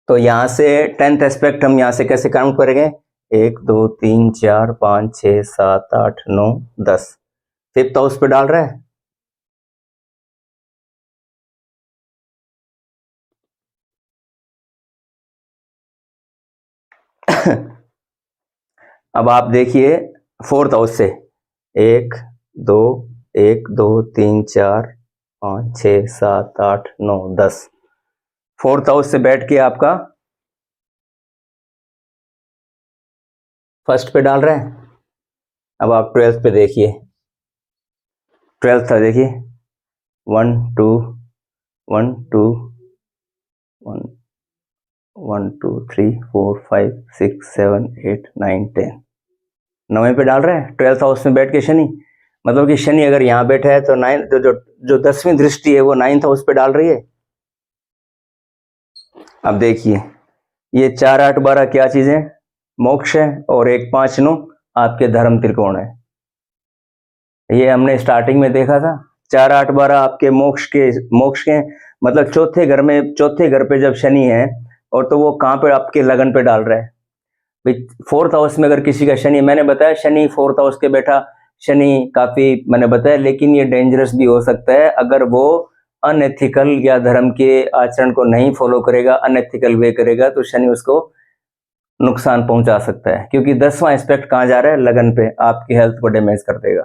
तो यहाँ से 10th एस्पेक्ट हम यहाँ से कैसे काउंट करेंगे? 1 2 3 4 5 6 7 8 9 10। 5th हाउस पे डाल रहा है। अब आप देखिए 4th हाउस से 1 2 1 2 3 4 5 6 7 8 9 10। 4th हाउस से बैठ के आपका फर्स्ट पे डाल रहे हैं। अब आप 12th पे देखिए, 12th था, देखिए 1 2 1 2 1 1 2 3 4 5 6 7 8 9 10। 9वें पे डाल रहे हैं 12th हाउस में बैठ के शनि। मतलब कि शनि अगर यहाँ बैठा है तो 9 जो 10वीं दृष्टि है वो 9th हाउस पे डाल रही है। अब देखिए ये 4 8 12 क्या चीजें? मोक्ष है, और 1 5 9 आपके धर्म त्रिकोण है। ये हमने स्टार्टिंग में देखा था। 4 8 12 आपके मोक्ष के मतलब चौथे घर पे जब शनि है, और तो वो कहाँ पे? आपके लगन पे डाल रहा है। 4th हाउस में अगर किसी का शनि, मैंने बताया शनि 4th हाउस के बैठा शनि काफी मैंने बताया, लेकिन ये डेंजरस भी हो सकता है अगर वो अनएथिकल या धर्म के आचरण को नहीं फॉलो करेगा, अनएथिकल वे करेगा, तो शनि उसको नुकसान पहुंचा सकता है। क्योंकि 10वां एस्पेक्ट कहां जा रहा है? लगन पे, आपकी हेल्थ को डैमेज कर देगा।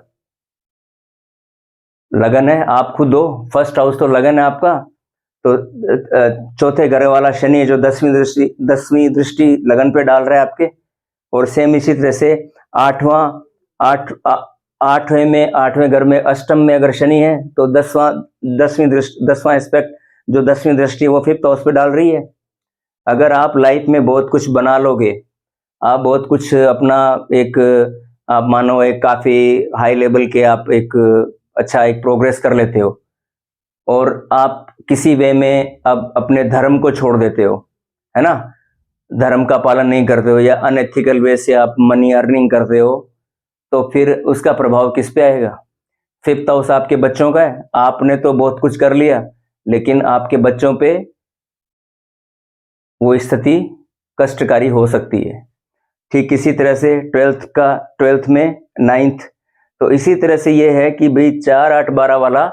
लगन है, आप खुद हो, फर्स्ट हाउस तो लगन है आपका। तो चौथे घर वाला शनि जो 10वीं दृष्टि लगन पे डाल रहा है आपके। और सेम इसी तरह से 8वें घर में अष्टम में अगर शनि है तो 10वां एस्पेक्ट जो 10वीं दृष्टि है वो 5th हाउस पे डाल रही है। अगर आप लाइफ में बहुत कुछ बना लोगे, आप बहुत कुछ अपना एक, आप मानो एक काफी हाई लेवल के आप एक अच्छा एक प्रोग्रेस कर लेते हो, और आप किसी वे में अब अपने धर्म को छोड़ देते हो, है ना, धर्म का पालन नहीं करते हो, या अनएथिकल वे से आप मनी अर्निंग करते हो, तो फिर उसका प्रभाव किस पे आएगा? 5th हाउस आपके बच्चों का है। आपने तो बहुत कुछ कर लिया, लेकिन आपके बच्चों पे वो स्थिति कष्टकारी हो सकती है। ठीक इसी तरह से 12th में 9th, तो इसी तरह से ये है कि भाई 4 8 12 वाला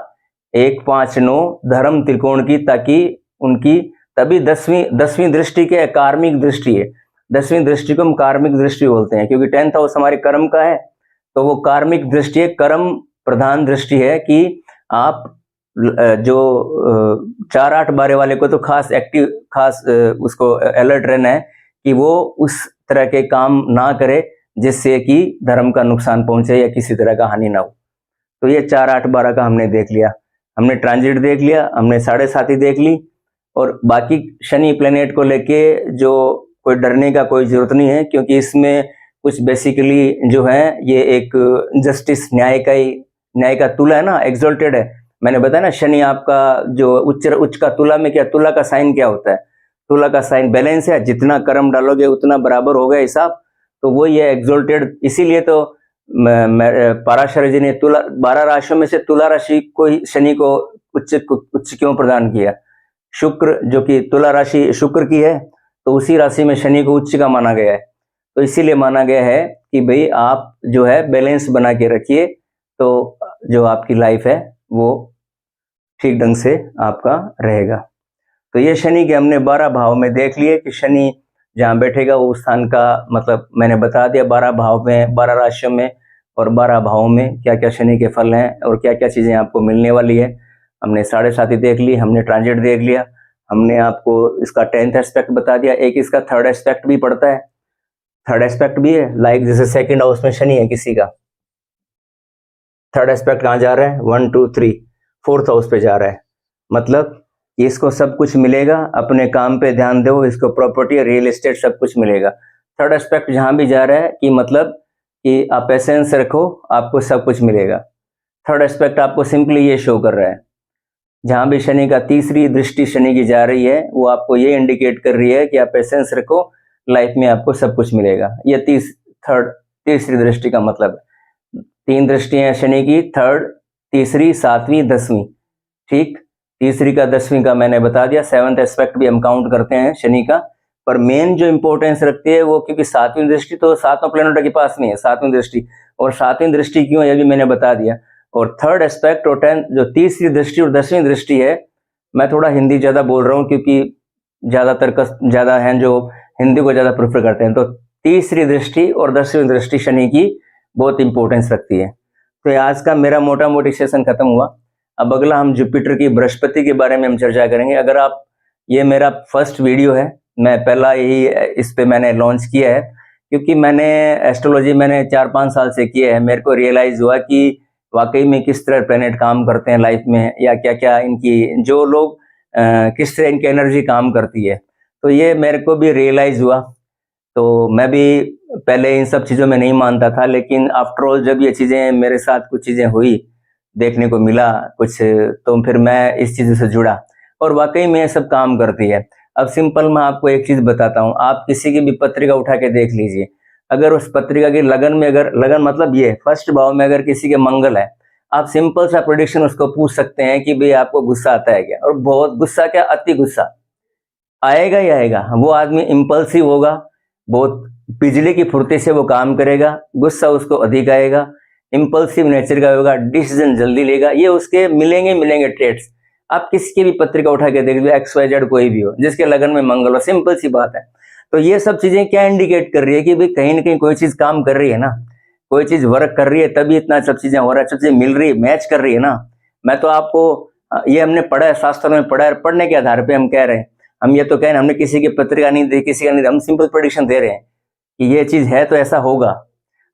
1 5 9 धर्म त्रिकोण की, ताकि उनकी तभी 10वीं दृष्टि के कार्मिक दृष्टि है। 10वीं दृष्टि को हम कार्मिक दृष्टि बोलते हैं, क्योंकि 10th हाउस हमारे कर्म का है, तो वो कार्मिक दृष्टि है, कर्म प्रधान दृष्टि है कि आप जो 4 8 12 वाले को तो खास उसको अलर्ट रहना है कि वो उस तरह के काम ना करे जिससे कि धर्म का नुकसान पहुंचे या किसी तरह का हानि ना हो। तो ये 4 8 12 का हमने देख लिया, हमने ट्रांजिट देख लिया, हमने 7.5 देख ली। और बाकी शनि प्लेनेट को लेके जो कोई डरने का कोई जरूरत नहीं है, क्योंकि इसमें कुछ बेसिकली जो है ये एक जस्टिस, न्याय का तुला है ना, एक्सल्टेड है। मैंने बताया ना शनि आपका जो उच्च का तुला में क्या, तुला का साइन क्या होता है? तुला का साइन बैलेंस है, जितना कर्म डालोगे उतना बराबर होगा हिसाब, तो वो ये एक्सल्टेड। इसीलिए तो पराशर जी ने 12 राशियों में से तुला राशि को ही शनि को उच्च क्यों प्रदान किया? शुक्र जो कि तुला राशि शुक्र की है, तो उसी राशि में शनि को उच्च का माना गया है। तो इसीलिए माना गया है कि भाई आप जो है बैलेंस बना के रखिए, तो जो आपकी लाइफ है वो ठीक ढंग से आपका रहेगा। तो ये शनि के हमने 12 भाव में देख लिए कि शनि जहाँ बैठेगा वो स्थान का मतलब मैंने बता दिया 12 भाव में, 12 राशियों में और 12 भावों में क्या क्या शनि के फल हैं और क्या क्या चीज़ें आपको मिलने वाली है। हमने 7.5 देख ली, हमने ट्रांजिट देख लिया, हमने आपको इसका 10th एस्पेक्ट बता दिया। एक इसका 3rd एस्पेक्ट भी पड़ता है, 3rd एस्पेक्ट भी है, लाइक जैसे 2nd हाउस में शनि है किसी का, 3rd एस्पेक्ट कहाँ जा रहा है, 1 2 3 4th हाउस पे जा रहा है। मतलब इसको सब कुछ मिलेगा, अपने काम पे ध्यान दो, इसको प्रॉपर्टी रियल एस्टेट सब कुछ मिलेगा। 3rd एस्पेक्ट जहाँ भी जा रहा है कि मतलब कि आप पेशेंस रखो, आपको सब कुछ मिलेगा। 3rd एस्पेक्ट आपको सिंपली ये शो कर रहा है, जहाँ भी शनि का 3री दृष्टि शनि की जा रही है वो आपको ये इंडिकेट कर रही है कि आप पेशेंस रखो, लाइफ में आपको सब कुछ मिलेगा। ये तीसरी दृष्टि का मतलब है। 3 दृष्टियां शनि की, 3rd, 3री, 7वीं, 10वीं। ठीक, 3री का 10वीं का मैंने बता दिया। 7th एस्पेक्ट भी हम काउंट करते हैं शनि का, पर मेन जो इंपॉर्टेंस रखती है वो, क्योंकि 7वीं दृष्टि तो 7वां प्लैनेट के पास में है 7वीं दृष्टि, और 7वीं दृष्टि क्यों है ये भी मैंने बता दिया। और 3rd एस्पेक्ट और 10 जो 3री दृष्टि और 10वीं दृष्टि है, मैं थोड़ा हिंदी ज़्यादा बोल रहा हूँ क्योंकि ज़्यादा हैं जो हिंदी को ज़्यादा प्रेफर करते हैं। तो 3री दृष्टि और 10वीं दृष्टि शनि की बहुत इंपॉर्टेंस रखती है। तो आज का मेरा मोटा मोटी सेशन खत्म हुआ। अब अगला हम जुपिटर की बृहस्पति के बारे में हम चर्चा करेंगे। अगर आप, ये मेरा फर्स्ट वीडियो है, मैं पहला यही इस पे मैंने लॉन्च किया है क्योंकि मैंने एस्ट्रोलॉजी मैंने 4-5 साल से किया है। मेरे को रियलाइज हुआ कि वाकई में किस तरह प्लेनेट काम करते हैं लाइफ में, या क्या क्या इनकी जो लोग किस तरह इनकी एनर्जी काम करती है, तो ये मेरे को भी रियलाइज हुआ। तो मैं भी पहले इन सब चीज़ों में नहीं मानता था, लेकिन आफ्टर ऑल जब ये चीज़ें मेरे साथ कुछ चीज़ें हुई, देखने को मिला कुछ, तो फिर मैं इस चीज़ से जुड़ा और वाकई में ये सब काम करती है। अब सिंपल मैं आपको एक चीज़ बताता हूँ, आप किसी की भी पत्रिका उठा के देख लीजिए, अगर उस पत्रिका की लगन में, अगर लगन मतलब ये फर्स्ट भाव में अगर किसी के मंगल है, आप सिंपल सा प्रेडिक्शन उसको पूछ सकते हैं कि भाई आपको गुस्सा आता है क्या, और बहुत गुस्सा क्या, अति गुस्सा आएगा ही आएगा। वो आदमी इम्पल्सिव होगा, बहुत बिजली की फुर्ती से वो काम करेगा, गुस्सा उसको अधिक आएगा, इम्पल्सिव नेचर का होगा, डिसीजन जल्दी लेगा, ये उसके मिलेंगे ट्रेड्स। आप किसी की भी पत्रिका उठा के देख लो, XYZ कोई भी हो जिसके लगन में मंगल हो, सिंपल सी बात है। तो ये सब चीजें क्या इंडिकेट कर रही है कि भाई कहीं ना कहीं कोई चीज काम कर रही है ना, कोई चीज वर्क कर रही है, तभी इतना सब चीजें हो रहा है, सब चीजें मिल रही है, मैच कर रही है ना। मैं तो आपको ये हमने पढ़ा है, शास्त्र में पढ़ा है, पढ़ने के आधार पर हम कह रहे हैं। हम ये तो कह रहे हैं हमने किसी की पत्रिका नहीं दी, किसी का नहीं दी, हम सिंपल प्रेडिक्शन दे रहे हैं कि ये चीज है तो ऐसा होगा।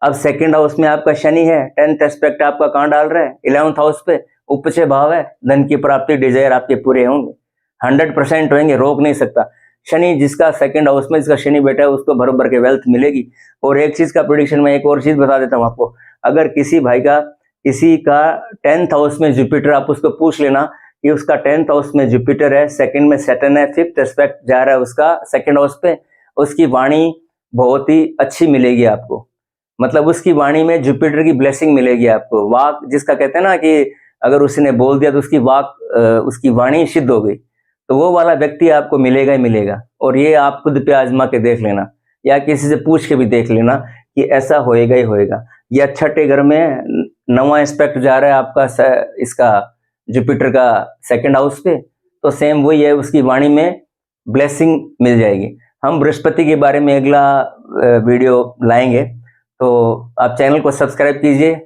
अब 2nd हाउस में आपका शनि है, 10th एस्पेक्ट आपका कहाँ डाल रहा है, 11th हाउस पे, उपचय भाव है, धन की प्राप्ति, डिजायर आपके पूरे होंगे, 100% होंगे, रोक नहीं सकता। शनि जिसका 2nd हाउस में जिसका शनि बैठा है उसको भर के वेल्थ मिलेगी। और एक चीज का प्रेडिक्शन में एक और चीज बता देता हूँ आपको, अगर किसी भाई का, किसी का 10th हाउस में जुपिटर, आप उसको पूछ लेना कि उसका 10th हाउस में जुपिटर है, 2nd में सैटर्न है, 5th एस्पेक्ट जा रहा है उसका 2nd हाउस पे, उसकी वाणी बहुत ही अच्छी मिलेगी आपको। मतलब उसकी वाणी में जुपिटर की ब्लेसिंग मिलेगी आपको। वाक जिसका कहते हैं ना कि अगर उसने बोल दिया तो उसकी उसकी वाणी सिद्ध हो गई, तो वो वाला व्यक्ति आपको मिलेगा ही मिलेगा। और ये आप खुद पे आजमा के देख लेना, या किसी से पूछ के भी देख लेना कि ऐसा होएगा ही होएगा। या 6ठे घर में 9वां एस्पेक्ट जा रहा है आपका इसका जुपिटर का 2nd हाउस पे, तो सेम वही है, उसकी वाणी में ब्लेसिंग मिल जाएगी। हम बृहस्पति के बारे में अगला वीडियो लाएंगे, तो आप चैनल को सब्सक्राइब कीजिए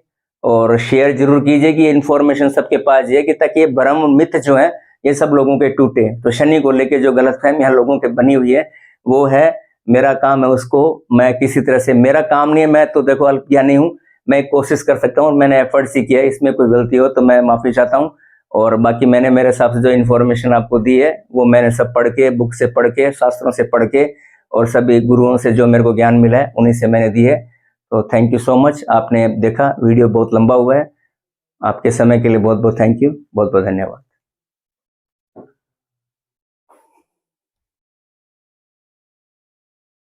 और शेयर जरूर कीजिए कि ये इन्फॉर्मेशन सबके पास जाए, कि ताकि ये भ्रम मिथ जो है ये सब लोगों के टूटे। तो शनि को लेके जो गलतफहमियां लोगों के बनी हुई है वो है, मेरा काम है उसको मैं किसी तरह से, मेरा काम नहीं है, मैं तो देखो अल्पज्ञानी हूँ, मैं कोशिश कर सकता हूँ और मैंने एफर्ट्स ही किया है, इसमें कोई गलती हो तो मैं माफी चाहता हूँ। और बाकी मैंने मेरे हिसाब से जो इन्फॉर्मेशन आपको दी है वो मैंने सब पढ़ के, बुक से पढ़ के, शास्त्रों से पढ़ के, और सभी गुरुओं से जो मेरे को ज्ञान मिला है उन्हीं से मैंने दी है। तो थैंक यू सो मच, आपने देखा, वीडियो बहुत लंबा हुआ है, आपके समय के लिए बहुत बहुत थैंक यू, बहुत बहुत धन्यवाद।